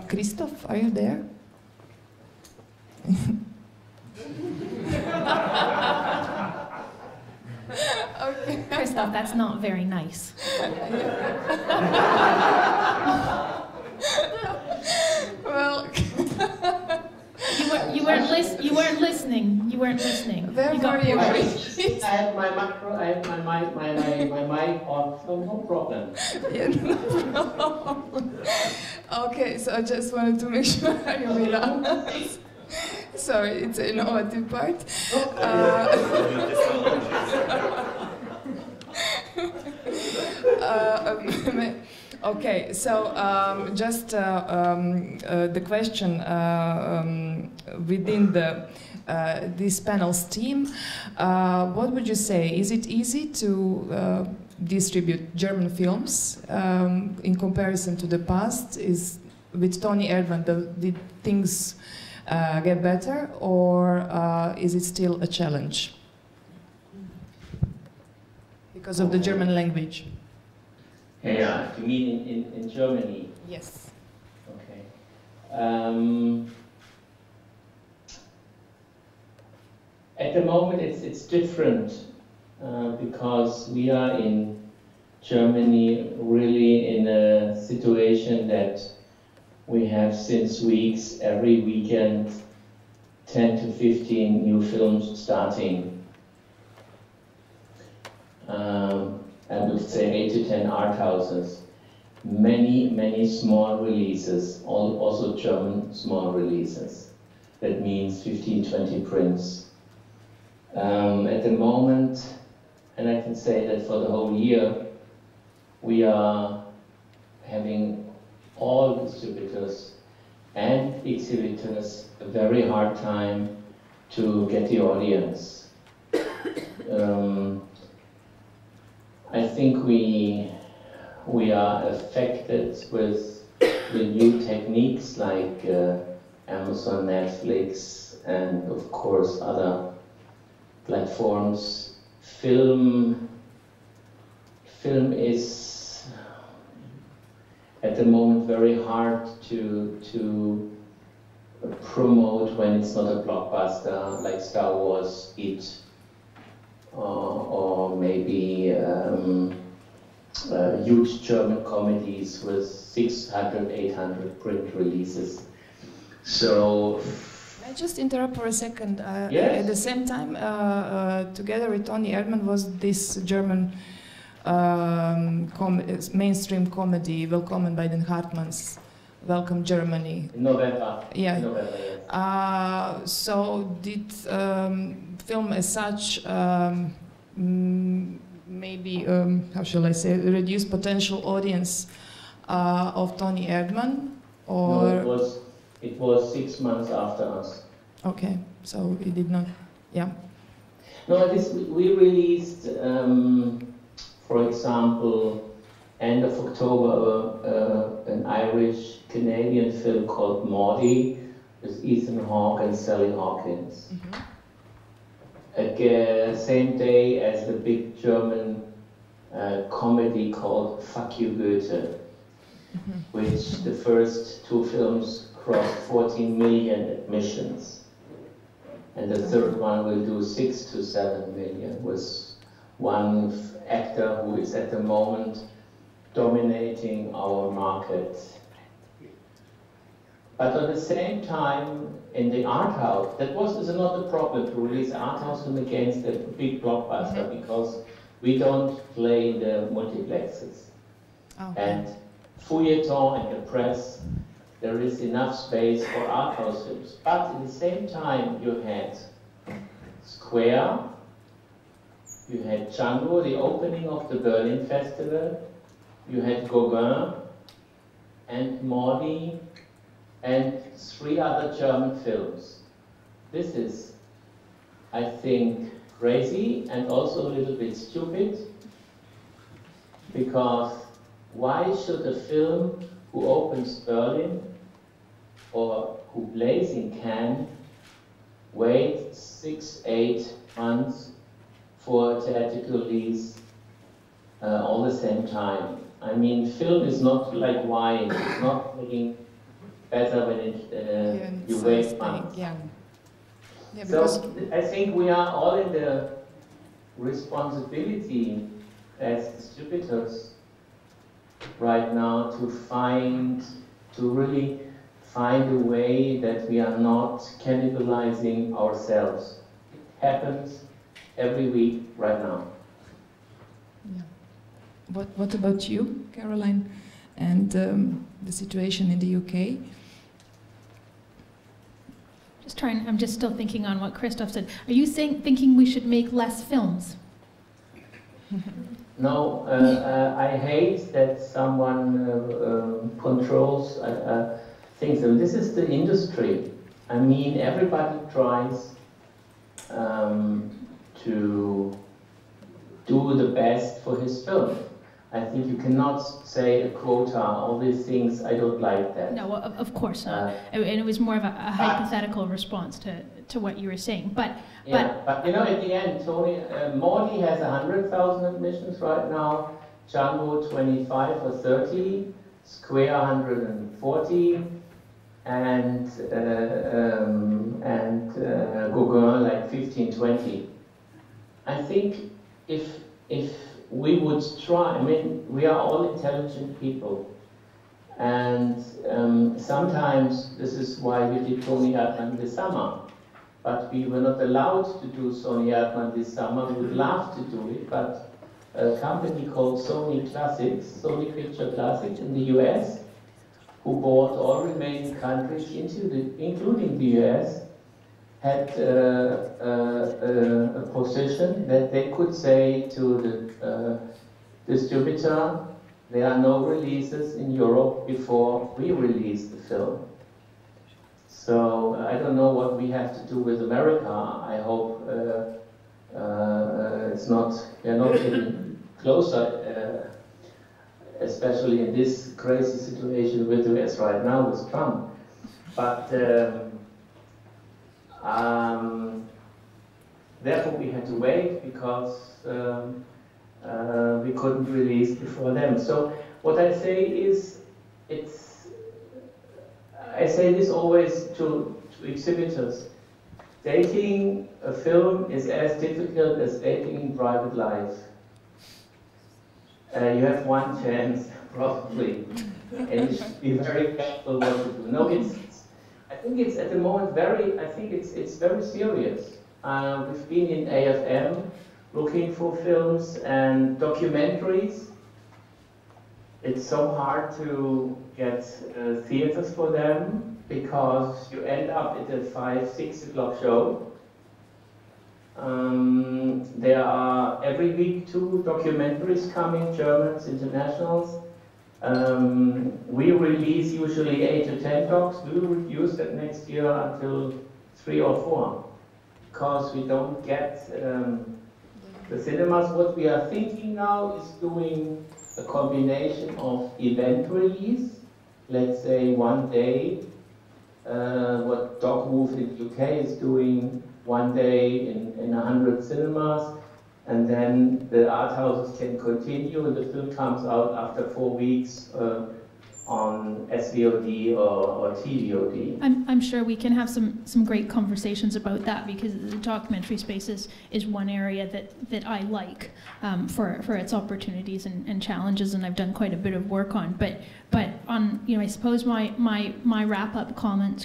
Christoph, are you there? Okay. Christoph, that's not very nice. Well, you weren't listening. You weren't listening. Very I had my macro, I had my mic on, so no problem. Yeah, no problem. Okay, so I just wanted to make sure you realize. Sorry, it's an innovative part. Okay, so just the question within this panel's team, what would you say? Is it easy to distribute German films in comparison to the past? Is with Toni Erdmann, did things get better, or is it still a challenge because of the German language? Yeah, you mean in Germany? Yes. Okay. At the moment it's different because we are in Germany really in a situation that we have since weeks, every weekend, 10 to 15 new films starting. I would say 8 to 10 art houses. Many small releases, also German small releases. That means 15, 20 prints. At the moment, and I can say that for the whole year, we are having all distributors and exhibitors a very hard time to get the audience. I think we are affected with the new techniques like Amazon, Netflix, and of course other platforms. Film is at the moment very hard to promote when it's not a blockbuster like Star Wars, It, or maybe huge German comedies with 600, 800 print releases. So Can I just interrupt for a second? Yes. At the same time, together with Toni Erdmann was this German mainstream comedy, Willkommen bei den Hartmanns, Welcome Germany. in November. Yeah. November, yes. So did film as such maybe, how shall I say, reduce potential audience of Toni Erdmann? Or No, it was 6 months after us. Okay, so it did not, yeah. No, we released, for example, end of October, an Irish-Canadian film called Maudie with Ethan Hawke and Sally Hawkins. Same day as the big German comedy called Fuck You Goethe, which the first two films crossed 14 million admissions. And the third one will do 6 to 7 million, with one actor who is at the moment dominating our market. But at the same time, in the art house, that is not a problem to release an art house film against a big blockbuster, because we don't play in the multiplexes. And feuilleton and the press, there is enough space for art house films. But at the same time, you had Square, you had Django, the opening of the Berlin Festival, you had Gauguin and Maudie and 3 other German films. This is, I think, crazy and also a little bit stupid, because why should a film who opens Berlin or who plays in Cannes wait 6-8 months for a theatrical release all the same time? I mean, film is not like wine. It's not getting better when you wait months. So I think we are all in the responsibility as distributors right now to really find a way that we are not cannibalizing ourselves. It happens every week right now. What about you, Caroline, and the situation in the UK? I'm just still thinking on what Christoph said. Are you thinking we should make less films? No, I hate that someone controls things. And this is the industry. I mean, everybody tries to do the best for his film. I think you cannot say a quota, all these things, I don't like that. No, of course not. And it was more of a hypothetical response to what you were saying. But you know, at the end, Toni, Maudie has 100,000 admissions right now, Django 25 or 30, Square 140, and Gauguin like 15, 20. I think if we would try, I mean, we are all intelligent people, and sometimes this is why we did Toni Erdmann this summer, but we were not allowed to do Toni Erdmann this summer. We would love to do it, but a company called Sony Classics, Sony Picture Classics in the US, who bought all remaining countries, including the US, had a position that they could say to the distributor, there are no releases in Europe before we release the film. So I don't know what we have to do with America. I hope we're not getting closer, especially in this crazy situation with the US right now with Trump. But therefore we had to wait because we couldn't release before them. So what I say is, I say this always to exhibitors. Dating a film is as difficult as dating in private life. You have one chance, probably, and you should be very careful what to do. No, I think it's at the moment it's very serious. We've been in AFM looking for films and documentaries. It's so hard to get theaters for them because you end up at a 5, 6 o'clock show. There are every week 2 documentaries coming, Germans, internationals. We release usually 8 to 10 docs. We will reduce that next year until 3 or 4 because we don't get the cinemas. What we are thinking now is doing a combination of event release, let's say one day, what Dog Move in the UK is doing one day in 100 cinemas, and then the art houses can continue, and the film comes out after 4 weeks on SVOD or TVOD. I'm sure we can have some great conversations about that, because the documentary space is one area that I like for its opportunities and challenges, and I've done quite a bit of work on. But on, I suppose my wrap-up comments,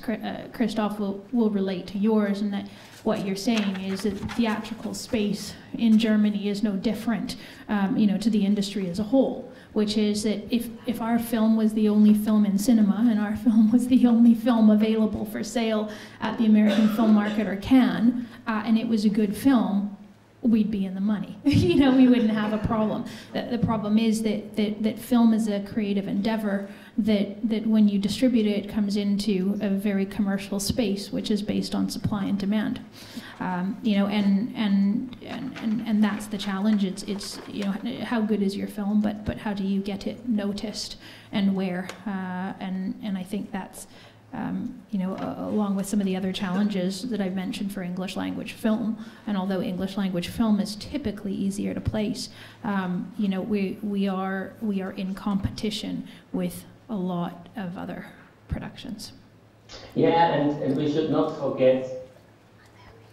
Christoph, will relate to yours, and that what you're saying is that the theatrical space in Germany is no different, to the industry as a whole. Which is that if our film was the only film in cinema and our film was the only film available for sale at the American Film Market or Cannes, and it was a good film, we'd be in the money. We wouldn't have a problem. The problem is that film is a creative endeavor that when you distribute it comes into a very commercial space, which is based on supply and demand. And that's the challenge. It's how good is your film, but how do you get it noticed and where? And I think that's along with some of the other challenges that I've mentioned for English language film. And although English language film is typically easier to place, we are in competition with a lot of other productions. Yeah, and we should not forget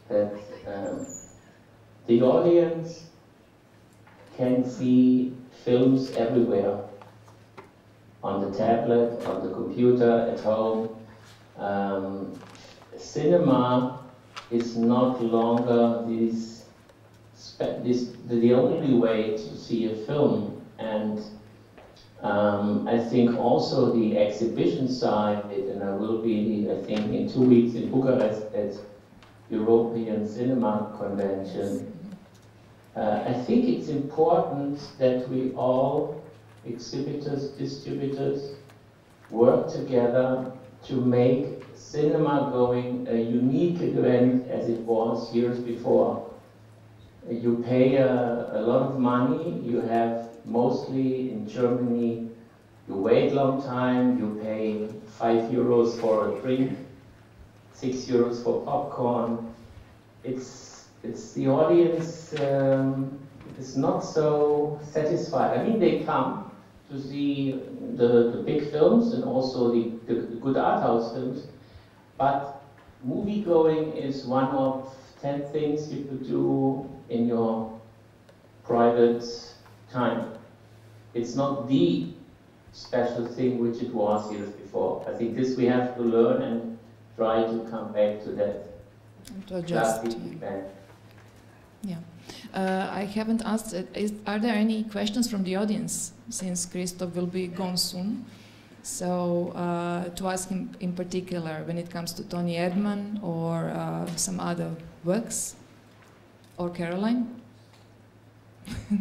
that the audience can see films everywhere, on the tablet, on the computer, at home. Cinema is not longer the only way to see a film, and I think also the exhibition side, and I will be, I think, in 2 weeks in Bucharest at European Cinema Convention. I think it's important that we all, exhibitors, distributors, work together to make cinema going a unique event as it was years before. You pay a lot of money, you have mostly in Germany, you wait long time, you pay €5 for a drink, €6 for popcorn. It's the audience is not so satisfied. I mean, they come to see the big films and also the good art house films, but movie going is one of 10 things you could do in your private time. It's not the special thing which it was years before. I think this we have to learn and try to come back to that. To adjust. Event. Yeah. I haven't asked, are there any questions from the audience, since Christoph will be gone soon? So to ask him in particular when it comes to Toni Erdmann or some other works, or Caroline?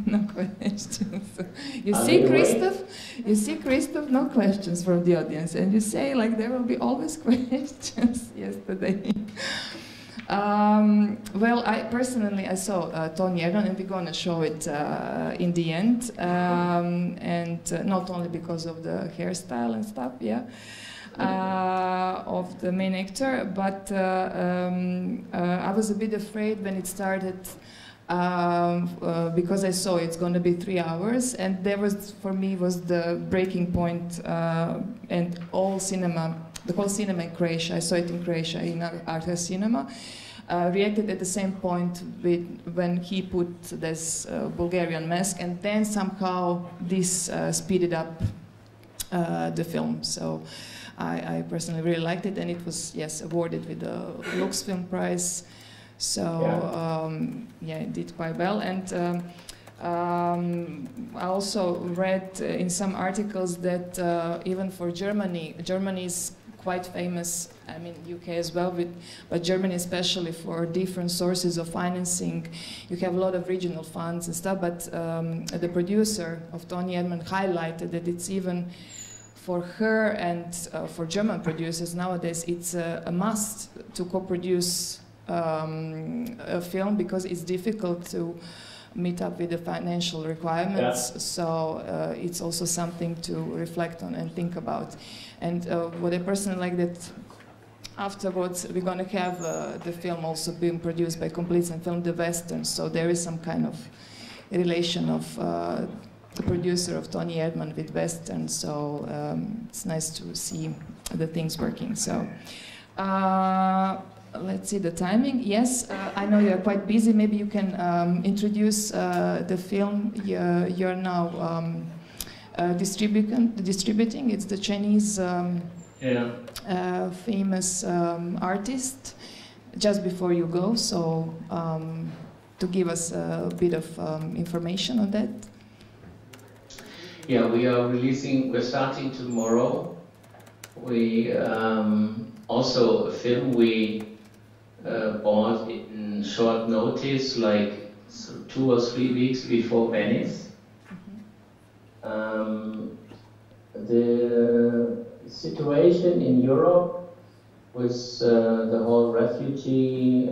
No questions. You see, Christoph? You see, Christoph? No questions from the audience, and you say like there will be always questions. Yesterday. Well, I saw Toni Erdmann, and we're going to show it in the end, and not only because of the hairstyle and stuff, yeah, of the main actor, but I was a bit afraid when it started, because I saw it's going to be 3 hours, and there was, for me, was the breaking point, and all cinema. The whole cinema in Croatia, I saw it in Croatia, in art house cinema, reacted at the same point when he put this Bulgarian mask, and then somehow this speeded up the film. So I personally really liked it, and it was, yes, awarded with the Lux Film Prize. So yeah, it did quite well. And I also read in some articles that even for Germany is quite famous, I mean UK as well, but Germany especially, for different sources of financing. You have a lot of regional funds and stuff, but the producer of Toni Erdmann highlighted that it's even for her and for German producers nowadays, it's a must to co-produce a film, because it's difficult to meet up with the financial requirements. So it's also something to reflect on and think about. And what I personally like that afterwards we're going to have the film also being produced by Complete and Film the Western. So there is some kind of relation of the producer of Toni Erdmann with Western. So it's nice to see the things working. So. Let's see the timing. Yes, I know you're quite busy. Maybe you can introduce the film you're now distributing. It's the Chinese famous artist. Just before you go, so to give us a bit of information on that. Yeah, we're starting tomorrow. We also a film we bought in short notice, like 2 or 3 weeks before Venice. The situation in Europe with the whole refugee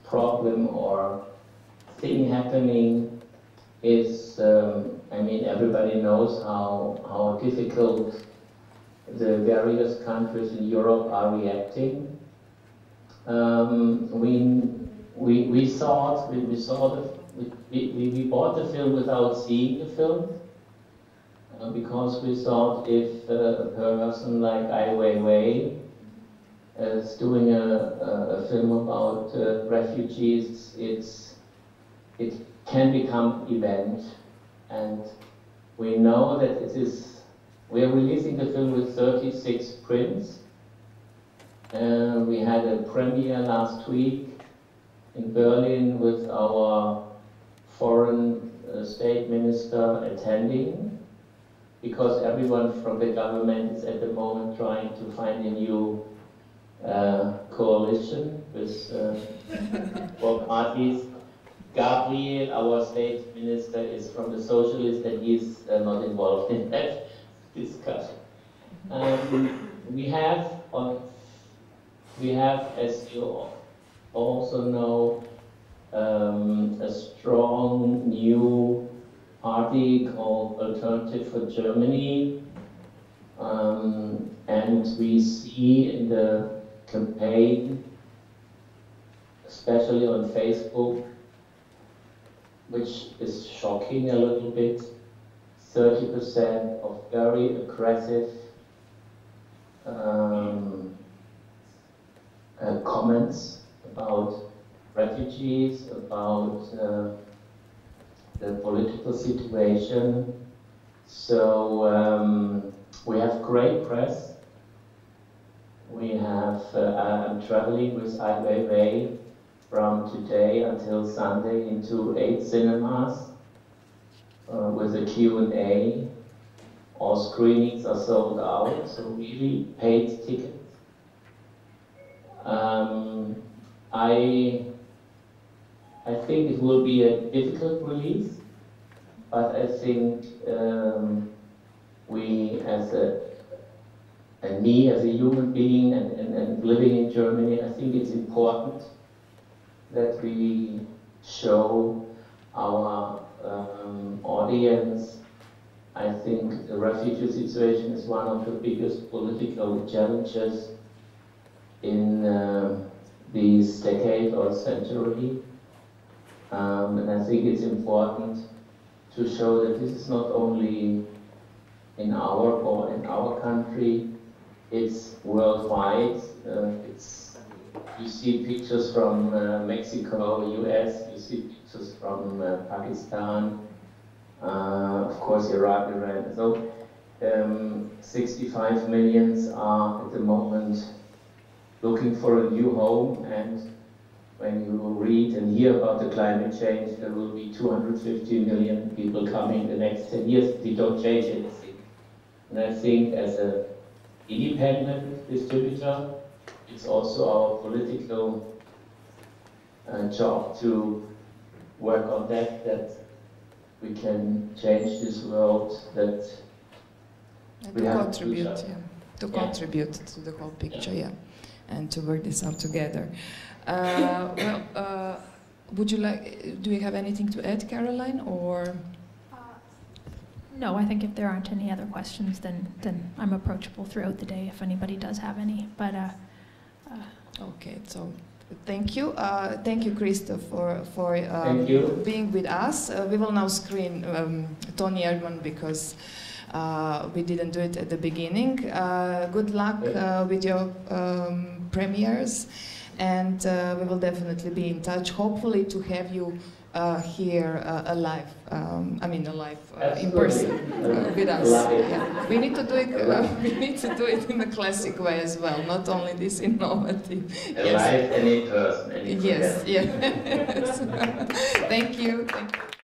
problem or thing happening is, I mean, everybody knows how difficult the various countries in Europe are reacting. We bought the film without seeing the film because we thought if a person like Ai Weiwei is doing a film about refugees, it can become an event, and we know that it is. We are releasing the film with 36 prints. We had a premiere last week in Berlin with our foreign state minister attending, because everyone from the government is at the moment trying to find a new coalition with all parties. Gabriel, our state minister, is from the socialists, and he's not involved in that discussion. We have, as you also know, a strong new party called Alternative for Germany, and we see in the campaign, especially on Facebook, which is shocking a little bit, 30% of very aggressive comments about refugees, about the political situation. So we have great press. We have, I'm traveling with Ai Weiwei from today until Sunday into 8 cinemas with a Q&A. All screenings are sold out, so really paid tickets. I think it will be a difficult release, but I think we as me as a human being and living in Germany, I think it's important that we show our audience. I think the refugee situation is one of the biggest political challenges in this decade or century. And I think it's important to show that this is not only in our country, it's worldwide. You see pictures from Mexico, US, you see pictures from Pakistan, of course Iraq, Iran. So 65 million are at the moment looking for a new home, and when you read and hear about the climate change, there will be 250 million people coming the next 10 years if we don't change anything. And I think as an independent distributor, it's also our political job to work on that we can change this world, that we have contribute, to contribute to the whole picture, yeah. and to work this out together. Would you like? Do you have anything to add, Caroline, or? No, I think if there aren't any other questions, then I'm approachable throughout the day if anybody does have any. But okay, so thank you, Christoph, for being with us. We will now screen Toni Erdmann because we didn't do it at the beginning. Good luck with your premieres, and we will definitely be in touch. Hopefully, to have you here alive. In person with us. Yeah. We need to do it. We need to do it in a classic way as well, not only this innovative. Alive and in person. Yes. Yes. Thank you. Thank you.